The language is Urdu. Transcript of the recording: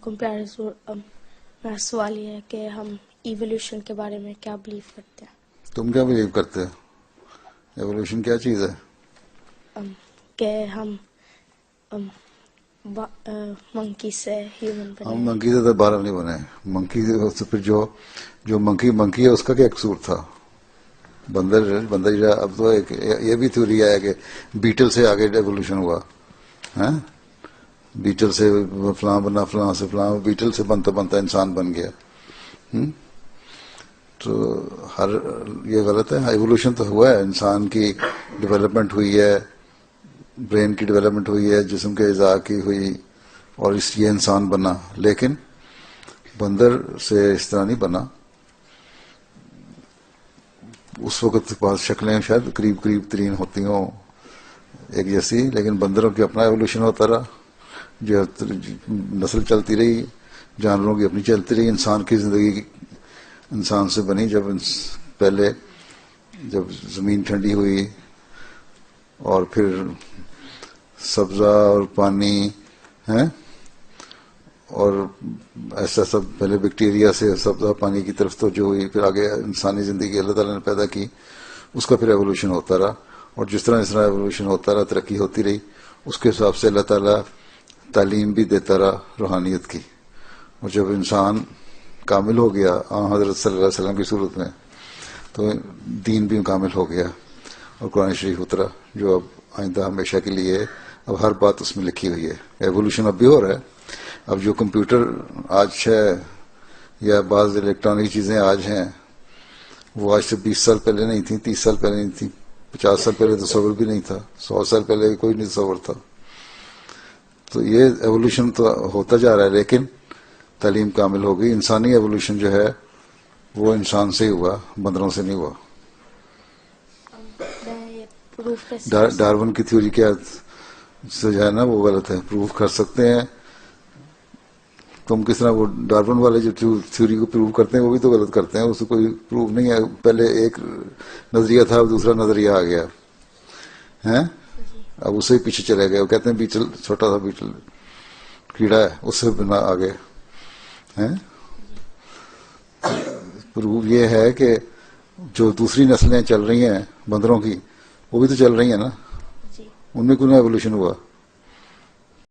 علیکم پیارے حضور، میرا سوال یہ ہے کہ ہم ایولیوشن کے بارے میں کیا بلیو کرتے ہیں؟ تم کیا بلیو کرتے ہو؟ ایوولوشن کیا چیز ہے؟ کہ ہم منکی سے ہیومن ہم بنے. منکی سے تو باہر نہیں بنے. منکی سے پھر جو منکی ہے اس کا کیا قصور تھا؟ بندر جو اب تو ایک یہ بھی تھیوری ہے کہ بیٹل سے آگے ایوولوشن ہوا ہے. بیٹل سے فلاں بنا، فلاں سے فلاں، بیٹل سے بنتا بنتا انسان بن گیا. تو یہ غلط ہے. ایوولوشن تو ہوا ہے، انسان کی ڈیولپمنٹ ہوئی ہے، برین کی ڈیولپمنٹ ہوئی ہے، جسم کے اعضاء کی ہوئی، اور یہ انسان بنا. لیکن بندر سے اس طرح نہیں بنا. اس وقت کے پاس شکلیں شاید قریب ترین ہوتی ہوں ایک جیسی، لیکن بندروں کی اپنا ایوولوشن ہوتا رہا، جو نسل چلتی رہی، جانوروں کی اپنی چلتی رہی. انسان کی زندگی انسان سے بنی پہلے جب زمین ٹھنڈی ہوئی اور پھر سبزہ اور پانی ہے، اور ایسا سب پہلے بیکٹیریا سے سبزہ پانی کی طرف توجہ ہوئی، پھر آگے انسانی زندگی اللہ تعالیٰ نے پیدا کی، اس کا پھر ایوولوشن ہوتا رہا. اور جس طرح ایوولوشن ہوتا رہا، ترقی ہوتی رہی، اس کے حساب سے اللہ تعالیٰ تعلیم بھی دیتا رہا روحانیت کی. اور جب انسان کامل ہو گیا حضرت صلی اللہ علیہ وسلم کی صورت میں، تو دین بھی کامل ہو گیا اور قرآن شریف اترا، جو اب آئندہ ہمیشہ کے لیے ہے. اب ہر بات اس میں لکھی ہوئی ہے. ایوولوشن اب بھی ہو رہا ہے. اب جو کمپیوٹر آج ہے یا بعض الیکٹرانک چیزیں آج ہیں، وہ آج سے 20 سال پہلے نہیں تھیں، 30 سال پہلے نہیں تھیں، 50 سال پہلے تصور بھی نہیں تھا، 100 سال پہلے کوئی نہیں تصور تھا. تو یہ ایوولوشن تو ہوتا جا رہا ہے، لیکن تعلیم کامل ہو گئی. انسانی ایوولوشن جو ہے وہ انسان سے ہی ہوا، بندروں سے نہیں ہوا. ڈارون کی تھیوری کیا سے جو ہے نا وہ غلط ہے. پروف کر سکتے ہیں. تم کس طرح وہ ڈارون والے جو تھیوری کو پروو کرتے ہیں وہ بھی تو غلط کرتے ہیں. اس کو کوئی پروف نہیں ہے. پہلے ایک نظریہ تھا، دوسرا نظریہ آ گیا ہے، اب اسے پیچھے چلے گئے. وہ کہتے ہیں بیٹل چھوٹا سا بیٹل کیڑا ہے، اس سے بنا آگے ہیں. پروف یہ ہے کہ جو دوسری نسلیں چل رہی ہیں بندروں کی، وہ بھی تو چل رہی ہیں نا، ان میں کیوں نہ ایوولوشن ہوا؟